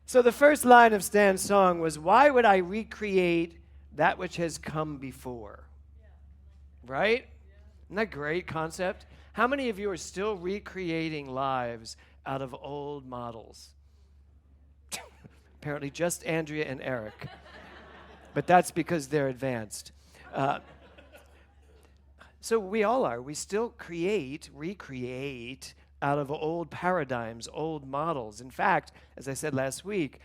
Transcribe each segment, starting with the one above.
So the first line of Stan's song was, "Why would I recreate that which has come before?" Right? Isn't that a great concept? How many of you are still recreating lives out of old models? Apparently just Andrea and Eric. But that's because they're advanced. Uh, so we all are. We still recreate out of old paradigms, old models. In fact, as I said last week,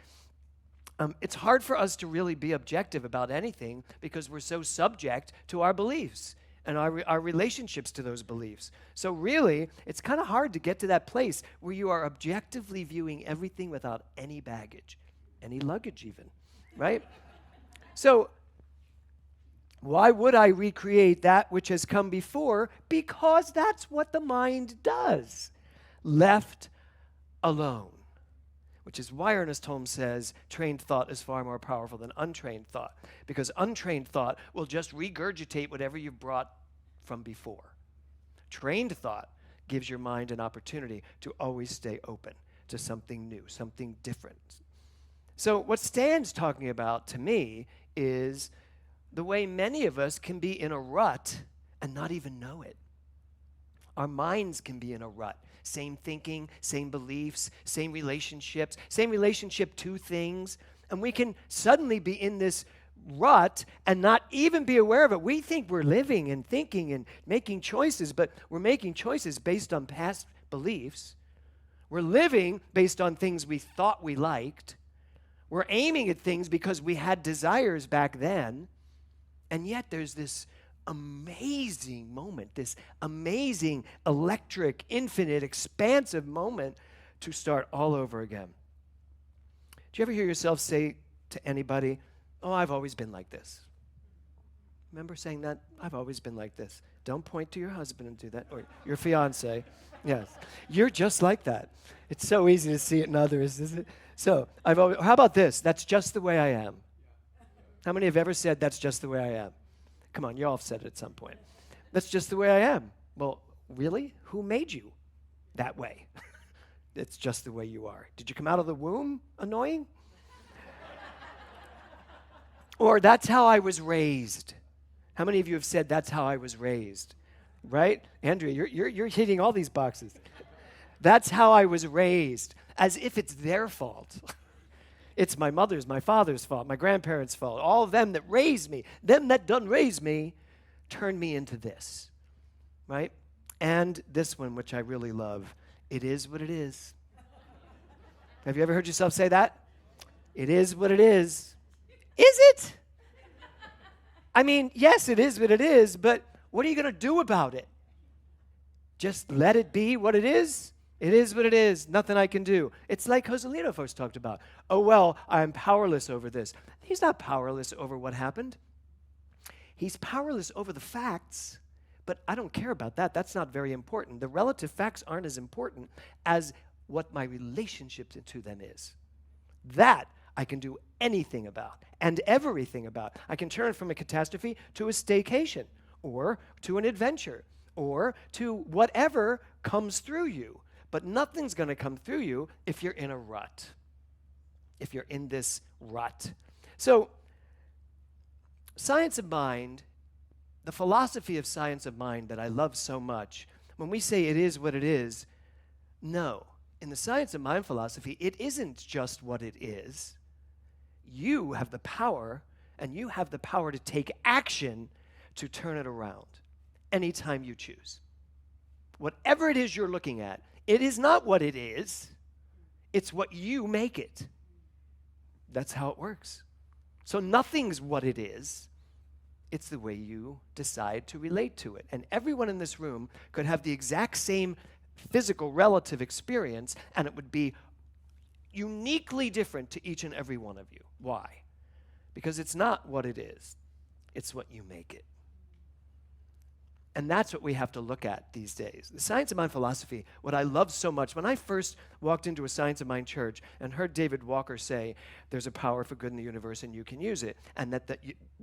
it's hard for us to really be objective about anything because we're so subject to our beliefs and our relationships to those beliefs. So really, it's kind of hard to get to that place where you are objectively viewing everything without any baggage, any luggage even, right? So why would I recreate that which has come before? Because that's what the mind does, left alone. Which is why Ernest Holmes says trained thought is far more powerful than untrained thought, because untrained thought will just regurgitate whatever you've brought from before. Trained thought gives your mind an opportunity to always stay open to something new, something different. So what Stan's talking about to me is the way many of us can be in a rut and not even know it. Our minds can be in a rut. Same thinking, same beliefs, same relationship to things. And we can suddenly be in this rut and not even be aware of it. We think we're living and thinking and making choices, but we're making choices based on past beliefs. We're living based on things we thought we liked. We're aiming at things because we had desires back then. And yet there's this amazing moment, this amazing, electric, infinite, expansive moment to start all over again. Do you ever hear yourself say to anybody, "Oh, I've always been like this"? Remember saying that? "I've always been like this." Don't point to your husband and do that, or your fiance. Yes, you're just like that. It's so easy to see it in others, isn't it? So, how about this? "That's just the way I am." How many have ever said, "That's just the way I am"? Come on, you all have said it at some point. "That's just the way I am." Well, really? Who made you that way? It's just the way you are. Did you come out of the womb annoying? Or "That's how I was raised." How many of you have said, "That's how I was raised"? Right? Andrea, you're hitting all these boxes. "That's how I was raised," as if it's their fault. It's my mother's, my father's fault, my grandparents' fault. All of them that raised me, them that done raise me, turned me into this, right? And this one, which I really love, "It is what it is." Have you ever heard yourself say that? It is what it is. Is it? I mean, yes, it is what it is, but what are you going to do about it? Just let it be what it is? It is what it is. Nothing I can do. It's like Joselito first talked about. "Oh, well, I'm powerless over this." He's not powerless over what happened. He's powerless over the facts, but I don't care about that. That's not very important. The relative facts aren't as important as what my relationship to them is. That I can do anything about and everything about. I can turn from a catastrophe to a staycation or to an adventure or to whatever comes through you. But nothing's going to come through you if you're in a rut, if you're in this rut. So science of mind, the philosophy of science of mind that I love so much, when we say it is what it is, no. In the science of mind philosophy, it isn't just what it is. You have the power, and you have the power to take action to turn it around anytime you choose. Whatever it is you're looking at, it is not what it is. It's what you make it. That's how it works. So nothing's what it is. It's the way you decide to relate to it. And everyone in this room could have the exact same physical relative experience, and it would be uniquely different to each and every one of you. Why? Because it's not what it is. It's what you make it. And that's what we have to look at these days. The science of mind philosophy, what I love so much, when I first walked into a science of mind church and heard David Walker say, there's a power for good in the universe and you can use it, and that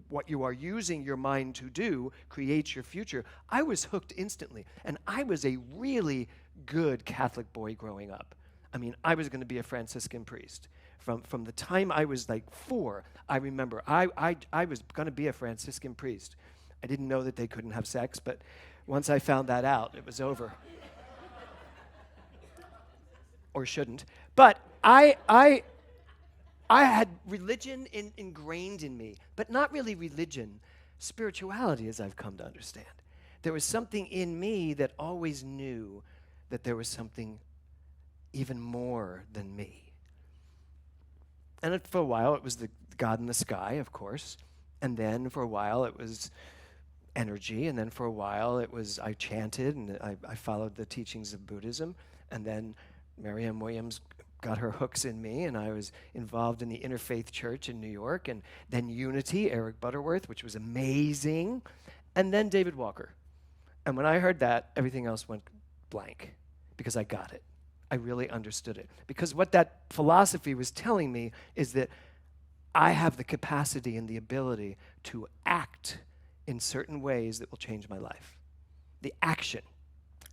what you are using your mind to do creates your future, I was hooked instantly. And I was a really good Catholic boy growing up. I mean, I was going to be a Franciscan priest. From the time I was like 4, I remember I was going to be a Franciscan priest. I didn't know that they couldn't have sex, but once I found that out, it was over. Or shouldn't. But I had religion ingrained in me, but not really religion, spirituality, as I've come to understand. There was something in me that always knew that there was something even more than me. And for a while, it was the God in the sky, of course. And then for a while, it was energy. And then for a while, it was I chanted and I followed the teachings of Buddhism. And then Marianne Williams got her hooks in me, and I was involved in the Interfaith Church in New York. And then Unity, Eric Butterworth, which was amazing. And then David Walker. And when I heard that, everything else went blank because I got it. I really understood it. Because what that philosophy was telling me is that I have the capacity and the ability to act in certain ways that will change my life. The action.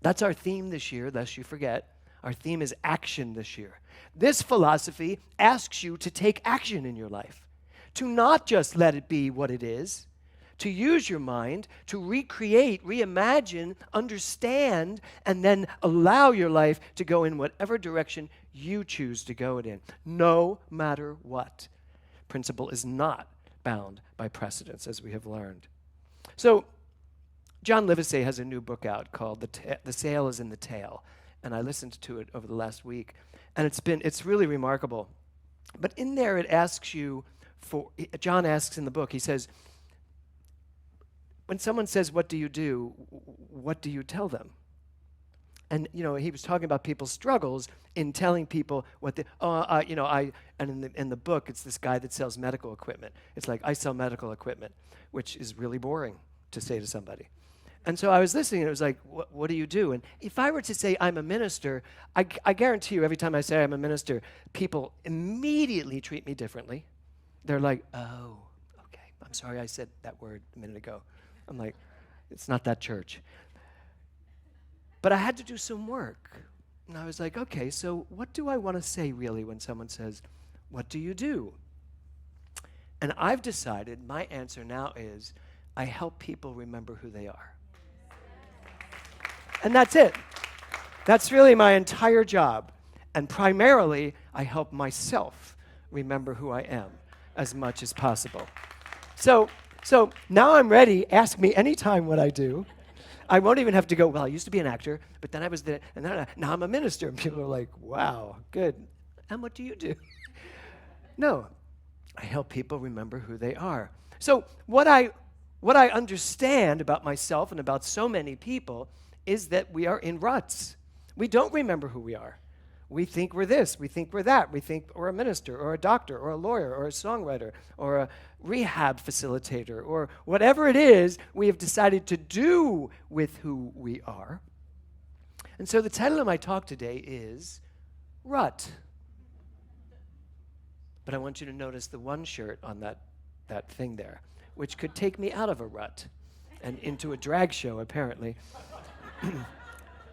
That's our theme this year, lest you forget. Our theme is action this year. This philosophy asks you to take action in your life, to not just let it be what it is, to use your mind to recreate, reimagine, understand, and then allow your life to go in whatever direction you choose to go it in, no matter what. Principle is not bound by precedence, as we have learned. So, John Livesey has a new book out called The Sail is in the Tail, and I listened to it over the last week, and it's really remarkable. But in there it asks you John asks in the book, he says, when someone says, what do you do? What do you tell them? And, he was talking about people's struggles in telling people what in the book, it's this guy that sells medical equipment. It's like, I sell medical equipment, which is really boring to say to somebody. And so I was listening, and it was like, what do you do? And if I were to say I'm a minister, I guarantee you every time I say I'm a minister, people immediately treat me differently. They're like, oh, okay, I'm sorry I said that word a minute ago. I'm like, it's not that church. But I had to do some work. And I was like, okay, so what do I want to say really when someone says, what do you do? And I've decided my answer now is, I help people remember who they are. And that's it. That's really my entire job. And primarily, I help myself remember who I am as much as possible. So now I'm ready. Ask me anytime what I do. I won't even have to go, well, I used to be an actor, but then I was and then now I'm a minister. And people are like, wow, good. And what do you do? No, I help people remember who they are. So what I understand about myself and about so many people is that we are in ruts. We don't remember who we are. We think we're this, we think we're that, we think we're a minister or a doctor or a lawyer or a songwriter or a rehab facilitator or whatever it is we have decided to do with who we are. And so the title of my talk today is Rut. But I want you to notice the one shirt on that thing there, which could take me out of a rut and into a drag show, apparently.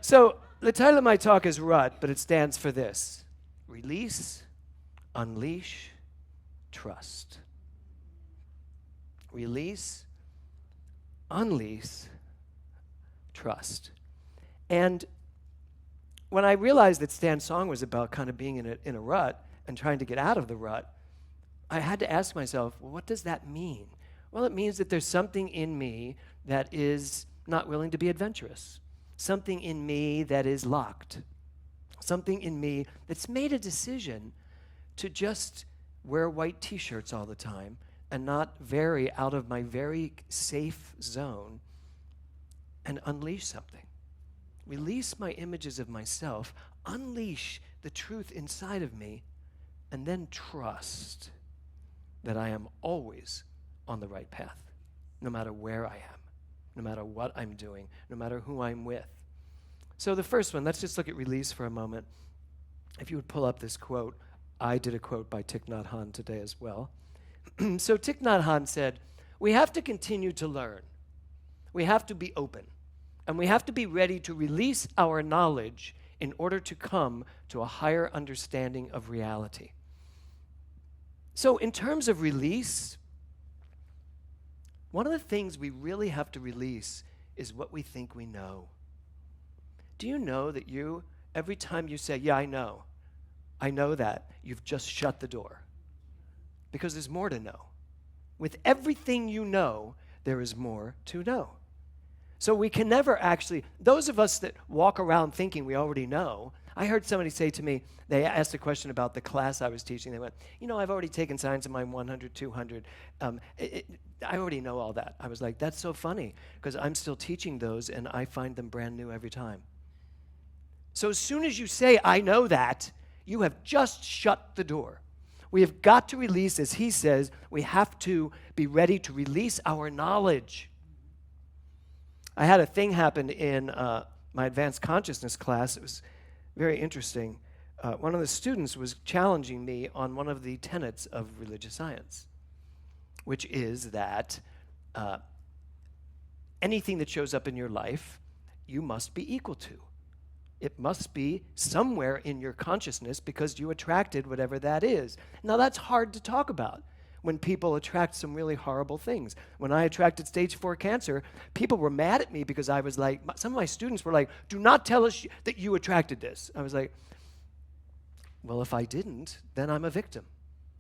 So the title of my talk is Rut, but it stands for this: release, unleash, trust. Release, unleash, trust. And when I realized that Stan's song was about kind of being in a rut and trying to get out of the rut, I had to ask myself, well, what does that mean? Well, it means that there's something in me that is not willing to be adventurous. Something in me that is locked. Something in me that's made a decision to just wear white t-shirts all the time and not vary out of my very safe zone and unleash something. Release my images of myself, unleash the truth inside of me, and then trust that I am always on the right path, no matter where I am, no matter what I'm doing, no matter who I'm with. So the first one, let's just look at release for a moment. If you would pull up this quote, I did a quote by Thich Nhat Hanh today as well. So Thich Nhat Hanh said, we have to continue to learn. We have to be open. And we have to be ready to release our knowledge in order to come to a higher understanding of reality. So in terms of release, one of the things we really have to release is what we think we know. Do you know that every time you say, yeah, I know that, you've just shut the door? Because there's more to know. With everything you know, there is more to know. So we can never actually, those of us that walk around thinking we already know, I heard somebody say to me, they asked a question about the class I was teaching. They went, I've already taken Science of Mind 100, 200. I already know all that. I was like, that's so funny, because I'm still teaching those, and I find them brand new every time. So as soon as you say, I know that, you have just shut the door. We have got to release, as he says, we have to be ready to release our knowledge. I had a thing happen in my advanced consciousness class. It was very interesting. One of the students was challenging me on one of the tenets of religious science, which is that anything that shows up in your life, you must be equal to. It must be somewhere in your consciousness because you attracted whatever that is. Now, that's hard to talk about when people attract some really horrible things. When I attracted stage 4 cancer, people were mad at me because I was like, some of my students were like, do not tell us that you attracted this. I was like, well, if I didn't, then I'm a victim.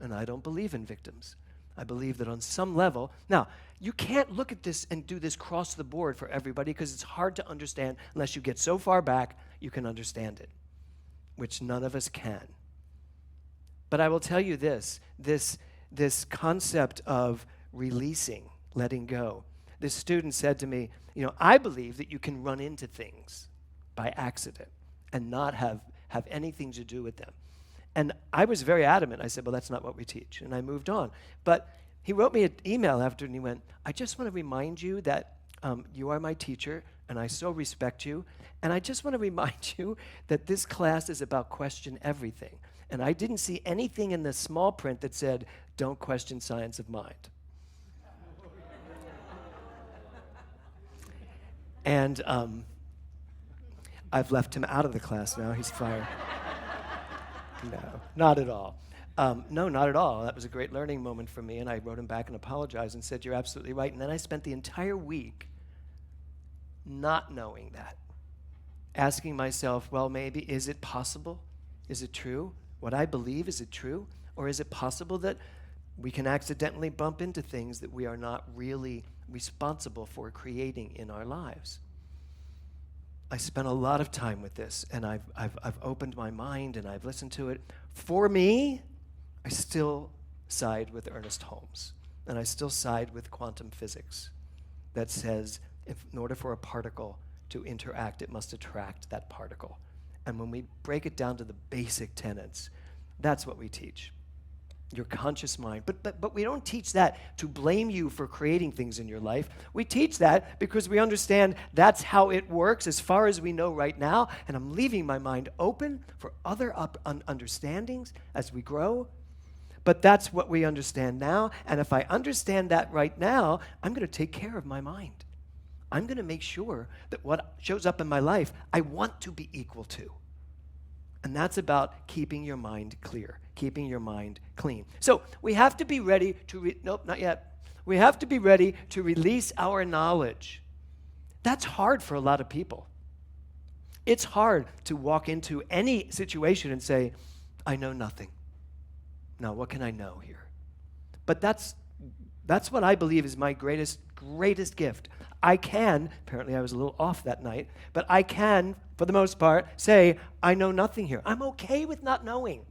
And I don't believe in victims. I believe that on some level, now, you can't look at this and do this across the board for everybody because it's hard to understand unless you get so far back you can understand it, which none of us can. But I will tell you this concept of releasing, letting go. This student said to me, I believe that you can run into things by accident and not have anything to do with them. And I was very adamant. I said, well, that's not what we teach. And I moved on. But he wrote me an email after, and he went, I just want to remind you that you are my teacher, and I so respect you. And I just want to remind you that this class is about question everything. And I didn't see anything in the small print that said, don't question science of mind. And I've left him out of the class now. He's fired. No, not at all. No, not at all. That was a great learning moment for me, and I wrote him back and apologized and said, you're absolutely right. And then I spent the entire week not knowing that, asking myself, well, maybe, is it possible? Is it true? What I believe, is it true? Or is it possible that we can accidentally bump into things that we are not really responsible for creating in our lives? I spent a lot of time with this, and I've opened my mind, and I've listened to it. For me, I still side with Ernest Holmes, and I still side with quantum physics that says in order for a particle to interact, it must attract that particle. And when we break it down to the basic tenets, that's what we teach. Your conscious mind. But we don't teach that to blame you for creating things in your life. We teach that because we understand that's how it works as far as we know right now, and I'm leaving my mind open for other understandings as we grow. But that's what we understand now, and if I understand that right now, I'm going to take care of my mind. I'm going to make sure that what shows up in my life, I want to be equal to. And that's about keeping your mind clear, keeping your mind clean. So we have to be ready to, nope, not yet. We have to be ready to release our knowledge. That's hard for a lot of people. It's hard to walk into any situation and say, I know nothing. Now, what can I know here? But that's what I believe is my greatest gift. I can, apparently I was a little off that night, but I can, for the most part, say, I know nothing here. I'm okay with not knowing.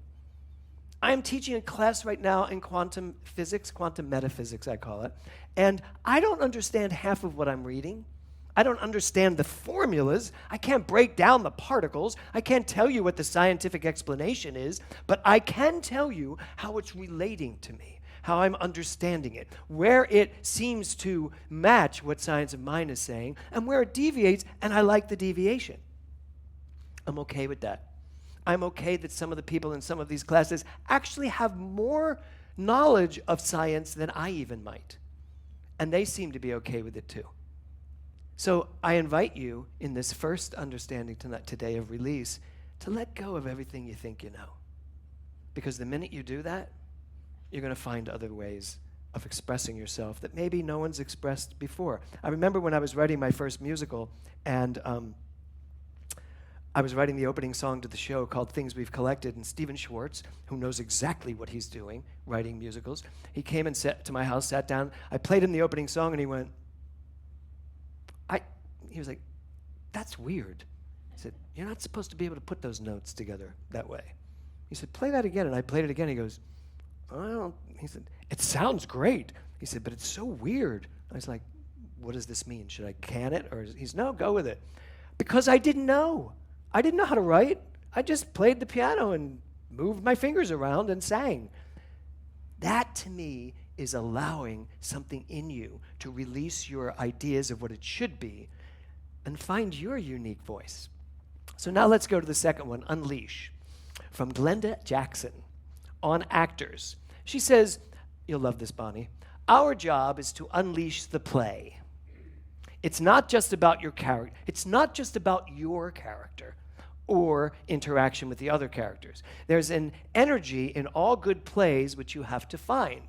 I am teaching a class right now in quantum physics, quantum metaphysics, I call it, and I don't understand half of what I'm reading. I don't understand the formulas. I can't break down the particles. I can't tell you what the scientific explanation is, but I can tell you how it's relating to me, how I'm understanding it, where it seems to match what science of mind is saying, and where it deviates, and I like the deviation. I'm okay with that. I'm okay that some of the people in some of these classes actually have more knowledge of science than I even might, and they seem to be okay with it too. So I invite you in this first understanding today of release to let go of everything you think you know. Because the minute you do that, you're going to find other ways of expressing yourself that maybe no one's expressed before. I remember when I was writing my first musical, and I was writing the opening song to the show called Things We've Collected, and Stephen Schwartz, who knows exactly what he's doing, writing musicals, he came and sat to my house, sat down. I played him the opening song, and he went, he was like, that's weird. I said, you're not supposed to be able to put those notes together that way. He said, play that again, and I played it again. He goes, he said, it sounds great. He said, but it's so weird. I was like, what does this mean? Should I can it? Or he's, no, go with it. Because I didn't know. I didn't know how to write. I just played the piano and moved my fingers around and sang. That, to me, is allowing something in you to release your ideas of what it should be and find your unique voice. So now let's go to the second one, Unleash, from Glenda Jackson on actors. She says, you'll love this, Bonnie, our job is to unleash the play. It's not just about your character. It's not just about your character or interaction with the other characters. There's an energy in all good plays which you have to find.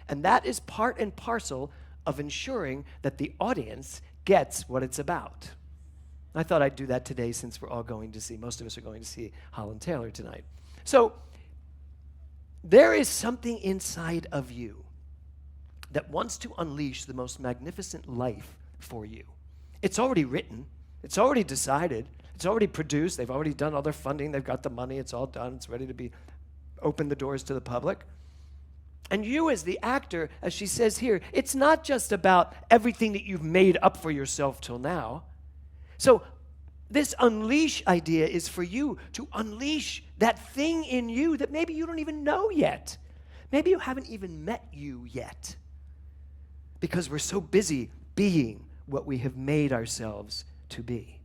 And that is part and parcel of ensuring that the audience gets what it's about. I thought I'd do that today since we're all going to see, most of us are going to see Holland Taylor tonight. So there is something inside of you that wants to unleash the most magnificent life for you. It's already written. It's already decided. It's already produced. They've already done all their funding. They've got the money. It's all done. It's ready to be open the doors to the public. And you as the actor, as she says here, it's not just about everything that you've made up for yourself till now. So this unleash idea is for you to unleash that thing in you that maybe you don't even know yet. Maybe you haven't even met you yet. Because we're so busy being what we have made ourselves to be.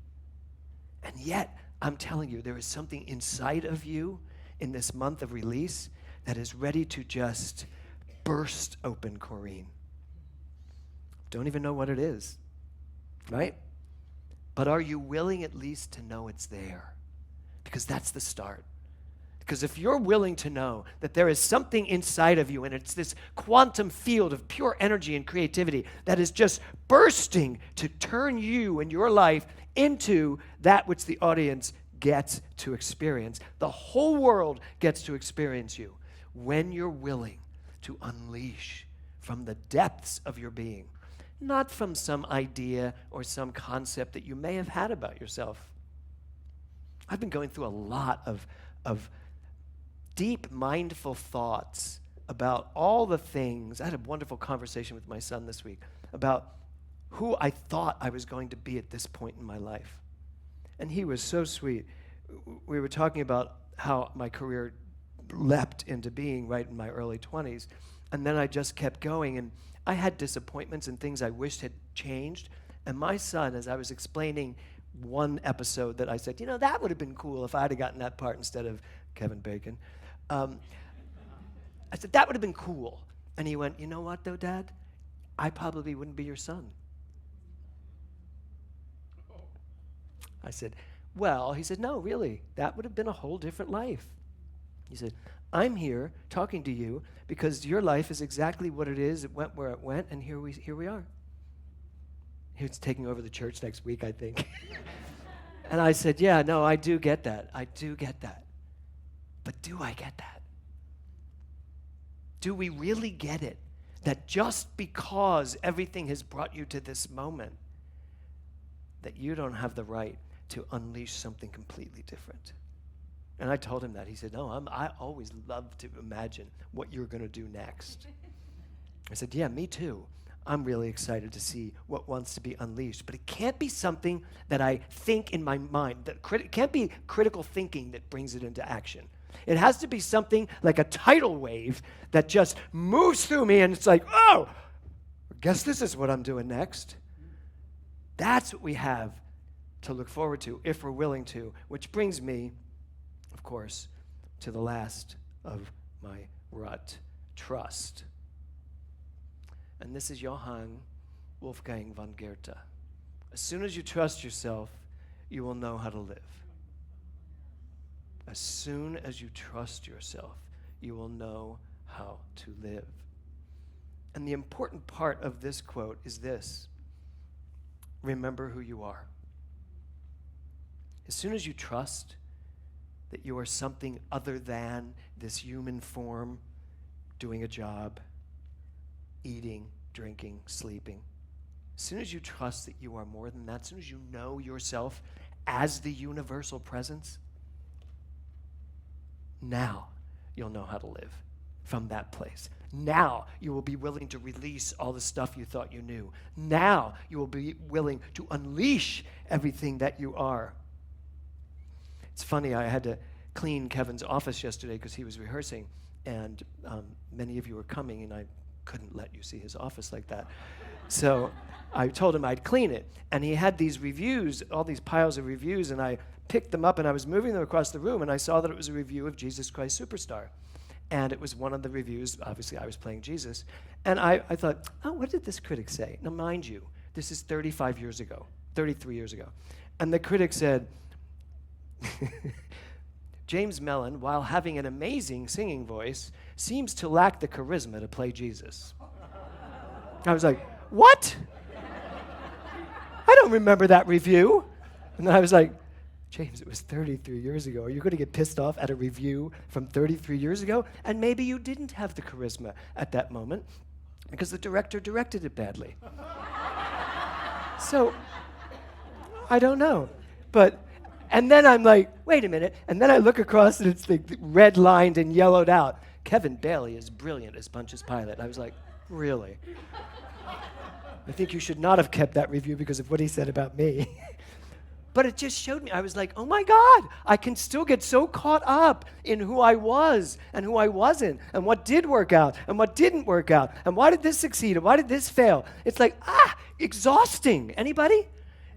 And yet, I'm telling you, there is something inside of you in this month of release that is ready to just burst open, Corrine. Don't even know what it is, right? But are you willing at least to know it's there? Because that's the start. Because if you're willing to know that there is something inside of you and it's this quantum field of pure energy and creativity that is just bursting to turn you and your life into that which the audience gets to experience, the whole world gets to experience you when you're willing to unleash from the depths of your being, not from some idea or some concept that you may have had about yourself. I've been going through a lot of deep, mindful thoughts about all the things. I had a wonderful conversation with my son this week about who I thought I was going to be at this point in my life. And he was so sweet. We were talking about how my career leapt into being right in my early 20s, and then I just kept going, and I had disappointments and things I wished had changed. And my son, as I was explaining one episode that I said, you know, that would have been cool if I had gotten that part instead of Kevin Bacon. I said, that would have been cool. And he went, you know what, though, Dad? I probably wouldn't be your son. I said, well, he said, no, really, that would have been a whole different life. He said, I'm here talking to you because your life is exactly what it is. It went where it went, and here we are. He's taking over the church next week, I think. And I said, yeah, no, I do get that. I do get that. But do I get that? Do we really get it? That just because everything has brought you to this moment, that you don't have the right to unleash something completely different? And I told him that. He said, no, I always love to imagine what you're going to do next. I said, yeah, me too. I'm really excited to see what wants to be unleashed. But it can't be something that I think in my mind. It can't be critical thinking that brings it into action. It has to be something like a tidal wave that just moves through me, and it's like, oh, I guess this is what I'm doing next. That's what we have to look forward to if we're willing to, which brings me, of course, to the last of my R.U.T, trust. And this is Johann Wolfgang von Goethe. As soon as you trust yourself, you will know how to live. As soon as you trust yourself, you will know how to live. And the important part of this quote is this: remember who you are. As soon as you trust that you are something other than this human form, doing a job, eating, drinking, sleeping, as soon as you trust that you are more than that, as soon as you know yourself as the universal presence, now you'll know how to live from that place. Now you will be willing to release all the stuff you thought you knew. Now you will be willing to unleash everything that you are. It's funny, I had to clean Kevin's office yesterday because he was rehearsing, and many of you were coming, and I couldn't let you see his office like that. So I told him I'd clean it, and he had these reviews, all these piles of reviews, and I picked them up, and I was moving them across the room, and I saw that it was a review of Jesus Christ Superstar. And it was one of the reviews. Obviously, I was playing Jesus. And I thought, oh, what did this critic say? Now, mind you, this is 33 years ago. And the critic said, James Mellon, while having an amazing singing voice, seems to lack the charisma to play Jesus. I was like, what? I don't remember that review. And then I was like, James, it was 33 years ago. Are you going to get pissed off at a review from 33 years ago? And maybe you didn't have the charisma at that moment because the director directed it badly. So, I don't know. And then I'm like, wait a minute. And then I look across and it's like red-lined and yellowed out. Kevin Bailey is brilliant as Pontius Pilate. I was like, really? I think you should not have kept that review because of what he said about me. But it just showed me, I was like, oh my God, I can still get so caught up in who I was and who I wasn't, and what did work out and what didn't work out, and why did this succeed and why did this fail? It's like, exhausting. Anybody?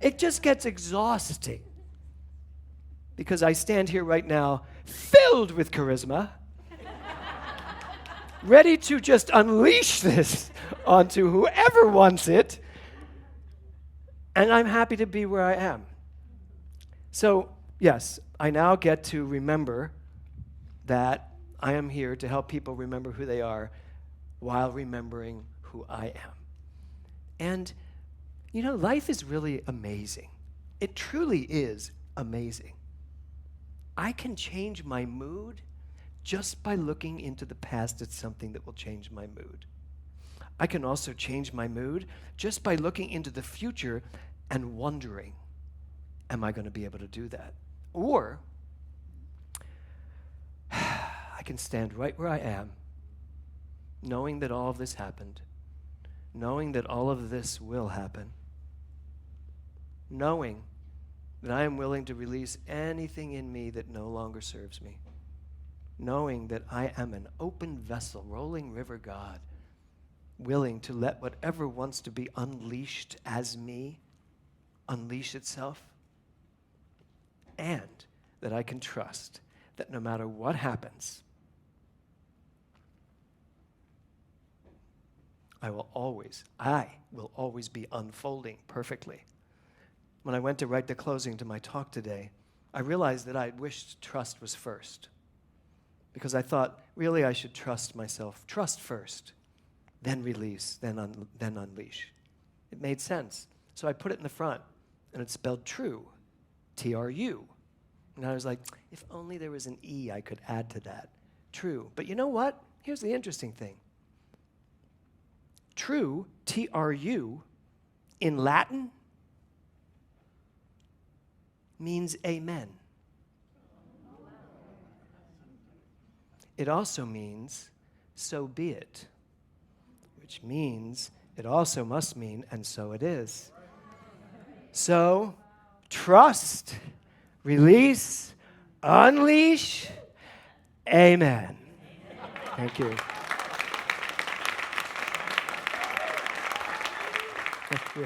It just gets exhausting. Because I stand here right now filled with charisma, ready to just unleash this onto whoever wants it, and I'm happy to be where I am. So, yes, I now get to remember that I am here to help people remember who they are while remembering who I am. And, you know, life is really amazing. It truly is amazing. I can change my mood just by looking into the past at something that will change my mood. I can also change my mood just by looking into the future and wondering, am I going to be able to do that? Or I can stand right where I am, knowing that all of this happened, knowing that all of this will happen, knowing that I am willing to release anything in me that no longer serves me, knowing that I am an open vessel, rolling river God, willing to let whatever wants to be unleashed as me unleash itself, and that I can trust that no matter what happens, I will always be unfolding perfectly. When I went to write the closing to my talk today, I realized that I wished trust was first, because I thought, really, I should trust myself. Trust first, then release, then unleash. It made sense. So I put it in the front, and it's spelled true. T-R-U. And I was like, if only there was an E I could add to that. True. But you know what? Here's the interesting thing. True, T-R-U, in Latin, means amen. It also means so be it, which means it also must mean and so it is. So, trust, release, unleash, amen. Thank you. Thank you.